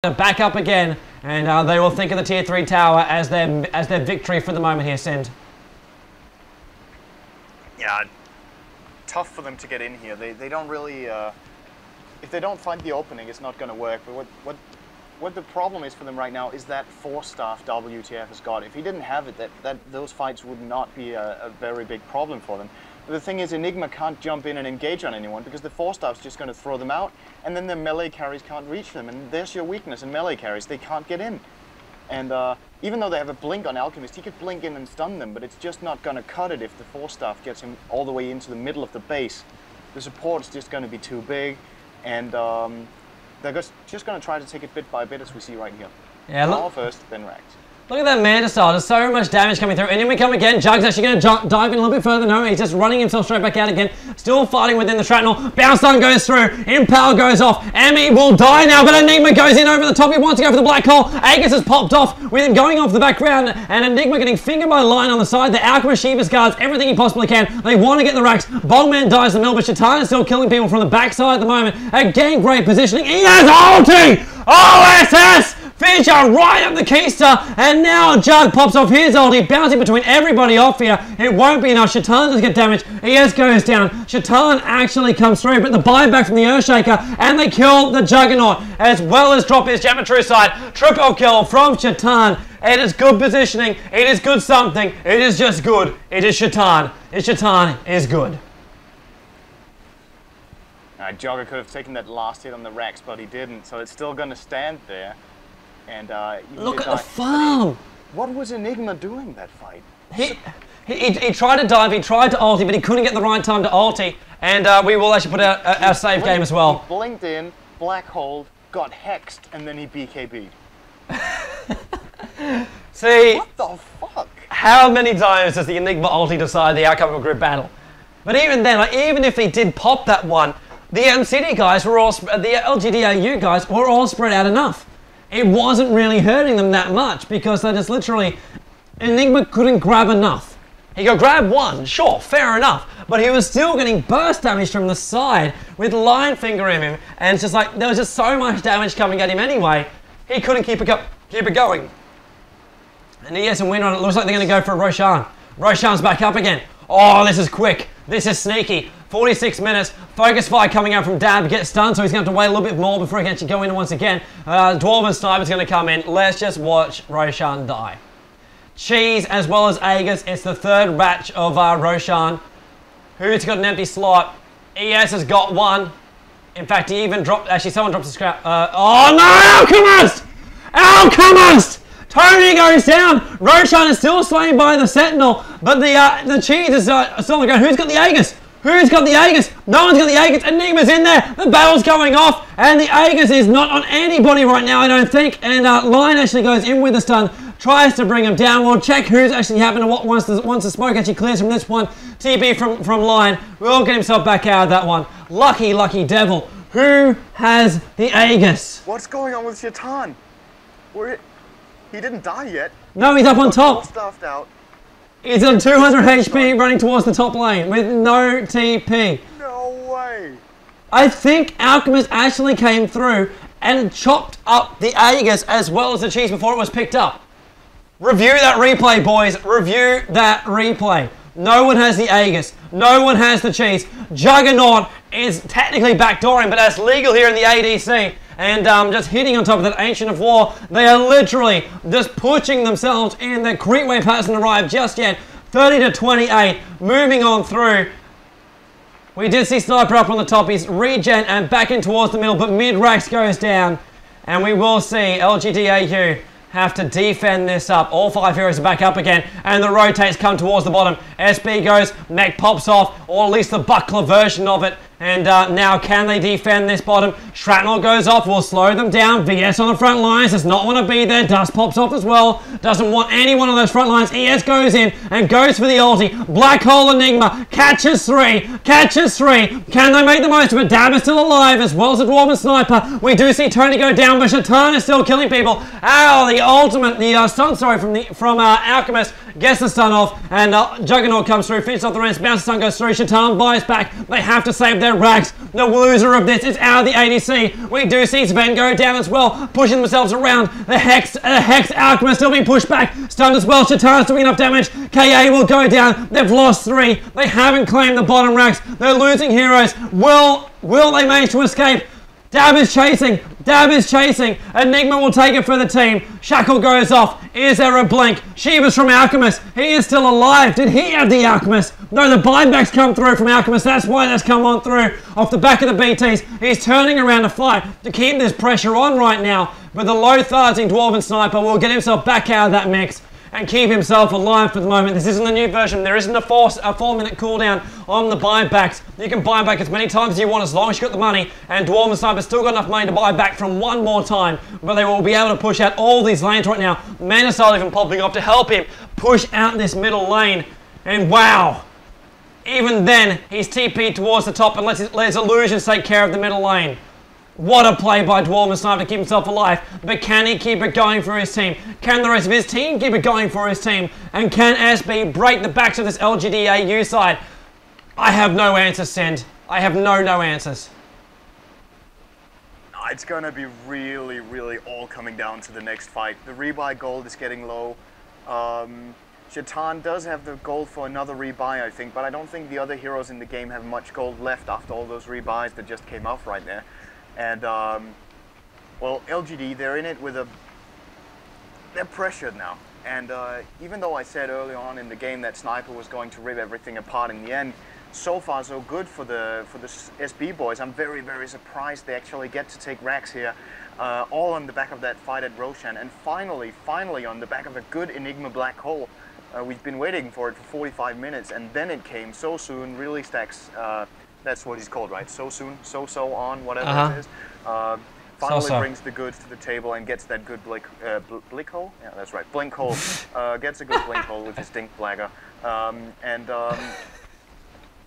back up again, and they will think of the tier 3 tower as their victory for the moment here, Synd. Yeah, tough for them to get in here. They don't really, if they don't find the opening, it's not going to work. But what the problem is for them right now is that 4-staff WTF has got. If he didn't have it, those fights would not be a very big problem for them. But the thing is, Enigma can't jump in and engage on anyone because the 4-staff's just going to throw them out, and then the melee carries can't reach them, and there's your weakness in melee carries. They can't get in. And even though they have a blink on Alchemist, he could blink in and stun them, but it's just not going to cut it if the 4-staff gets him all the way into the middle of the base. The support's just going to be too big, and they're just going to try to take it bit by bit, as we see right here. Yeah, Power first, then Racked. Look at that Manta style. There's so much damage coming through. And then we come again. Jug's actually going to dive in a little bit further. No, he's just running himself straight back out again. Still fighting within the shrapnel. Bounce stun goes through. Impale goes off. Emmy will die now, but Enigma goes in over the top. He wants to go for the black hole. Aegis has popped off with him going off the background. And Enigma getting fingered by Line on the side. The Alchemist Shiva's guards everything he possibly can. They want to get the racks. Bogman dies in the middle, but Shaitan is still killing people from the backside at the moment. Again, great positioning. He has ulti! OSS! Fisher right up the keister, and now Jug pops off his ulti, bouncing between everybody off here. It won't be enough. Shaitan does get damaged. ES goes down. Shaitan actually comes through, but the buyback from the Earthshaker, and they kill the Juggernaut, as well as drop his Geometry side. Triple kill from Shaitan. It is good positioning. It is good something. It is just good. It is Shaitan. Shaitan is good. Jogger could have taken that last hit on the Rex, but he didn't, so it's still going to stand there. And look at the farm! What was Enigma doing that fight? He tried to dive, he tried to ulti, but he couldn't get the right time to ulti. And we will actually put out our save game as well. He blinked in, black holed, got hexed, and then he BKB'd. See, what the fuck? How many times does the Enigma ulti decide the outcome of a group battle? But even then, like, even if he did pop that one, the MCD guys were all, the LGD.au guys were all spread out enough. It wasn't really hurting them that much because they just literally, Enigma couldn't grab enough. He could grab one, sure, fair enough, but he was still getting burst damage from the side with Line fingering him, and it's just like, there was just so much damage coming at him anyway, he couldn't keep it going. And ES and Winrod, it looks like they're going to go for Roshan. Roshan's back up again. Oh, this is quick. This is sneaky. 46 minutes. Focus fire coming out from Dab. Gets stunned, so he's going to have to wait a little bit more before he can actually go in once again. Dwarven Sniper's going to come in. Let's just watch Roshan die. Cheese as well as Aegis. It's the third batch of Roshan. Who's got an empty slot? ES has got one. In fact, he even dropped... Actually, someone drops a scrap. Oh, no! Alchemist! Alchemist! Tony goes down. Roshan is still slain by the Sentinel, but the Cheese is still on the ground. Who's got the Aegis? Who's got the Aegis? No one's got the Aegis. Enigma's in there. The battle's going off, and the Aegis is not on anybody right now, I don't think. And Line actually goes in with the stun, tries to bring him down. We'll check who's actually happened and what once the smoke actually clears from this one. TB from Line will get himself back out of that one. Lucky, lucky devil. Who has the Aegis? What's going on with Shaitan? He didn't die yet. No, he's up on top. Stuffed out. He's on 200 HP running towards the top lane with no TP. No way. I think Alchemist actually came through and chopped up the Aegis as well as the Cheese before it was picked up. Review that replay, boys. Review that replay. No one has the Aegis. No one has the Cheese. Juggernaut is technically backdooring, but that's legal here in the ADC. And just hitting on top of that Ancient of War. They are literally just pushing themselves in. The creep wave hasn't arrived just yet. 30 to 28. Moving on through. We did see Sniper up on the top. He's regen and back in towards the middle, but mid-Rax goes down. And we will see LGD.au have to defend this up. All 5 heroes are back up again, and the rotates come towards the bottom. SB goes, mech pops off, or at least the buckler version of it. And now can they defend this bottom? Shrapnel goes off, will slow them down. VS on the front lines, does not want to be there. Dust pops off as well. Doesn't want any one of those front lines. ES goes in and goes for the ulti. Black hole Enigma catches 3. Catches 3. Can they make the most of it? Dab is still alive as well as the Dwarven Sniper. We do see Tony go down, but Shaitan is still killing people. Ow, the ultimate, the stun, sorry, from Alchemist gets the stun off, and Juggernaut comes through, finishes off the rest, bounce stun goes through. Shaitan buys back. They have to save their their racks. The loser of this is out of the ADC. We do see Sven go down as well, pushing themselves around. The Hex Alchemist still being pushed back. Stunned as well. Shatan's doing enough damage. KA will go down. They've lost 3. They haven't claimed the bottom racks. They're losing heroes. Will they manage to escape? Dab is chasing. Dab is chasing. Enigma will take it for the team. Shackle goes off. Is there a blink? Shiva's from Alchemist. He is still alive. Did he have the Alchemist? No, the buybacks come through from Alchemist. That's why that's come on through off the back of the BTs. He's turning around to fight to keep this pressure on right now. But the low tharting Dwarven Sniper will get himself back out of that mix and keep himself alive for the moment. This isn't the new version. There isn't a 4-minute cooldown on the buybacks. You can buy back as many times as you want as long as you got the money, and Dwarven Sniper's still got enough money to buy back from one more time, but they will be able to push out all these lanes right now. Manasol even popping up to help him push out this middle lane, and wow, even then he's TP'd towards the top and lets Illusions take care of the middle lane. What a play by Dwarven Sniper to keep himself alive. But can he keep it going for his team? Can the rest of his team keep it going for his team? And can SB break the backs of this LGD.au side? I have no answers, Synd. I have no answers. It's going to be really, really all coming down to the next fight. The rebuy gold is getting low. Shatan does have the gold for another rebuy, I think, but I don't think the other heroes in the game have much gold left after all those rebuys that just came off right there. And, well, LGD, they're in it with they're pressured now. And even though I said early on in the game that Sniper was going to rip everything apart in the end, so far so good for the SB boys. I'm very, very surprised they actually get to take racks here, all on the back of that fight at Roshan. And finally on the back of a good Enigma Black Hole. We've been waiting for it for 45 minutes, and then it came so soon. Really Stacks, that's what he's called, right? So soon, so on, whatever it is. Finally brings the goods to the table and gets that good blink hole. Yeah, that's right. Blink hole. Gets a good blink hole with his Dink Blagger.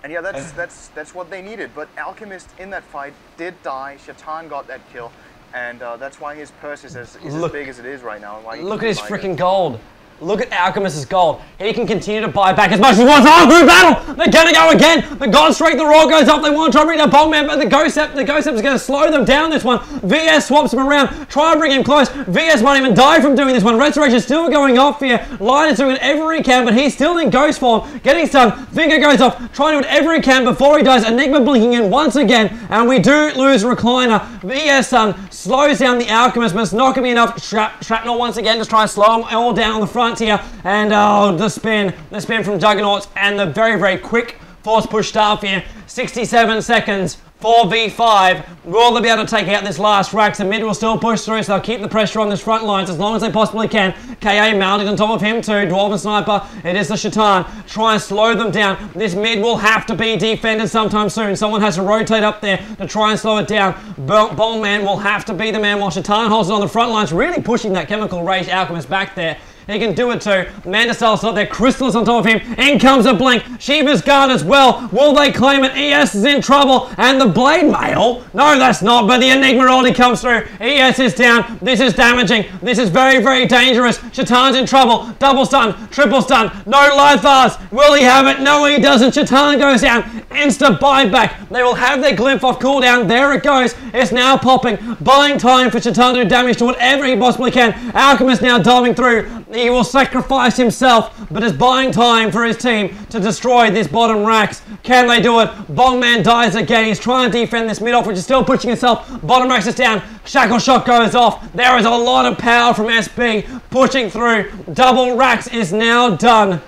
And yeah, that's what they needed. But Alchemist in that fight did die. Shatan got that kill, and that's why his purse is as big as it is right now. Look at his freaking gold. Look at Alchemist's gold. He can continue to buy back as much as he wants. Oh, group battle! They're gonna go again! The God Strike, the Roar goes up. They want to try and bring the Bongman, but the Ghost Step is gonna slow them down this one. VS swaps him around. Try and bring him close. VS might even die from doing this one. Restoration still going off here. Lion is doing whatever he can, but he's still in Ghost form. Getting stunned. Finger goes off. Trying to do whatever he can before he dies. Enigma blinking in once again, and we do lose Recliner. VS slows down the Alchemist, but it's not gonna be enough. Shrapnel once again, just try and slow them all down on the front here, and oh, the spin from Juggernauts, and the very, very quick force push staff here. 67 seconds, 4v5. Will they be able to take out this last rack? The mid will still push through, so they'll keep the pressure on this front lines as long as they possibly can. KA mounted on top of him too. Dwarven Sniper, it is the Shatan. Try and slow them down. This mid will have to be defended sometime soon. Someone has to rotate up there to try and slow it down. Bowman will have to be the man while Shatan holds it on the front lines, really pushing that Chemical Rage Alchemist back there. He can do it too. Mandastel's not there. Crystal's on top of him. In comes a blink. Shiva's guard as well. Will they claim it? ES is in trouble. And the Blade Mail? No, that's not. But the Enigma already comes through. ES is down. This is damaging. This is very, very dangerous. Shatan's in trouble. Double stun. Triple stun. No Lithars. Will he have it? No, he doesn't. Shatan goes down. Instant buyback. They will have their Glyph off cooldown. There it goes. It's now popping. Buying time for Shatan to do damage to whatever he possibly can. Alchemist now diving through. He will sacrifice himself, but is buying time for his team to destroy these bottom racks. Can they do it? Bongman dies again. He's trying to defend this mid off, which is still pushing itself. Bottom racks is down. Shackle shot goes off. There is a lot of power from SB pushing through. Double racks is now done.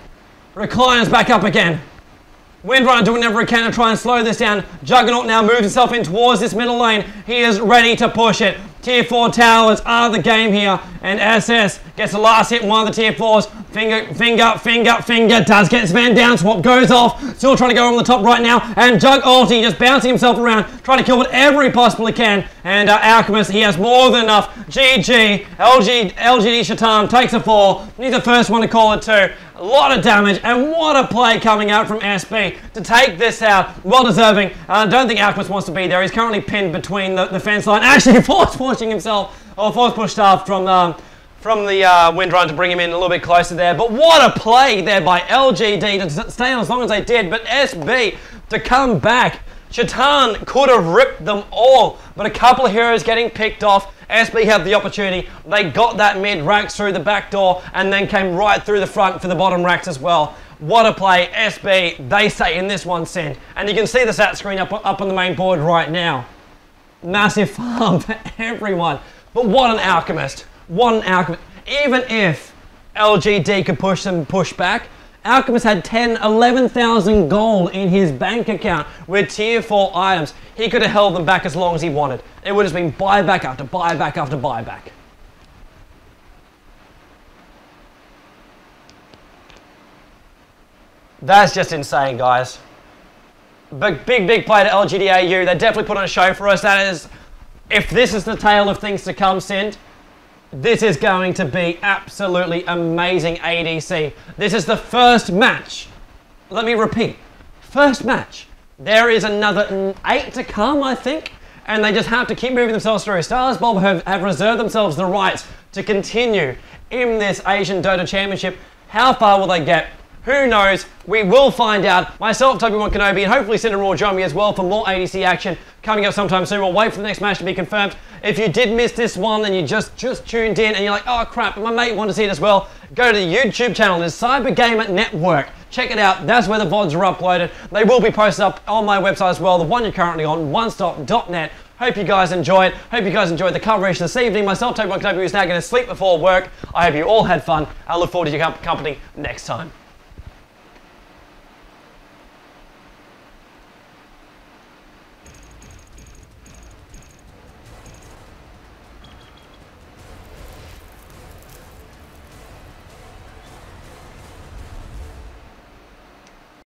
Recliner's back up again. Windrunner doing whatever he can to try and slow this down. Juggernaut now moves himself in towards this middle lane. He is ready to push it. Tier 4 towers are the game here, and SS gets the last hit in one of the Tier 4s. Finger, does get Sven down, swap goes off, still trying to go on the top right now, and Jug ulti just bouncing himself around, trying to kill whatever he possibly can, and Alchemist, he has more than enough. GG, LGD Shatan takes a fall, he's the first one to call it too. A lot of damage, and what a play coming out from SB to take this out. Well deserving. I don't think Alchemist wants to be there. He's currently pinned between the fence line. Actually, force pushing himself, or force push staff from the Windrunner to bring him in a little bit closer there. But what a play there by LGD to stay on as long as they did. But SB to come back Shaitan could have ripped them all, but a couple of heroes getting picked off. SB had the opportunity. They got that mid racks through the back door and then came right through the front for the bottom racks as well. What a play. SB, they say in this one, Synd. And you can see the stat screen up on the main board right now. Massive farm for everyone. But what an Alchemist. What an Alchemist. Even if LGD could push back, Alchemist had 11,000 gold in his bank account with tier 4 items. He could have held them back as long as he wanted. It would have been buyback after buyback after buyback. That's just insane, guys. Big play to LGD.au. They definitely put on a show for us. That is, if this is the tale of things to come, Synd, this is going to be absolutely amazing ADC. This is the first match. Let me repeat. First match. There is another 8 to come, I think. And they just have to keep moving themselves through. Starsboba have reserved themselves the rights to continue in this Asian Dota Championship. How far will they get? Who knows? We will find out. Myself, Tobi Kenobi, and hopefully Synd will join me as well for more ADC action coming up sometime soon. We'll wait for the next match to be confirmed. If you did miss this one and you just tuned in and you're like, oh crap, my mate wanted to see it as well, go to the YouTube channel. There's CyberGamer Network. Check it out. That's where the VODs are uploaded. They will be posted up on my website as well, the one you're currently on, onestop.net. Hope you guys enjoyed. Hope you guys enjoyed the coverage this evening. Myself, Tobi Kenobi, who's now going to sleep before work. I hope you all had fun. I look forward to your company next time.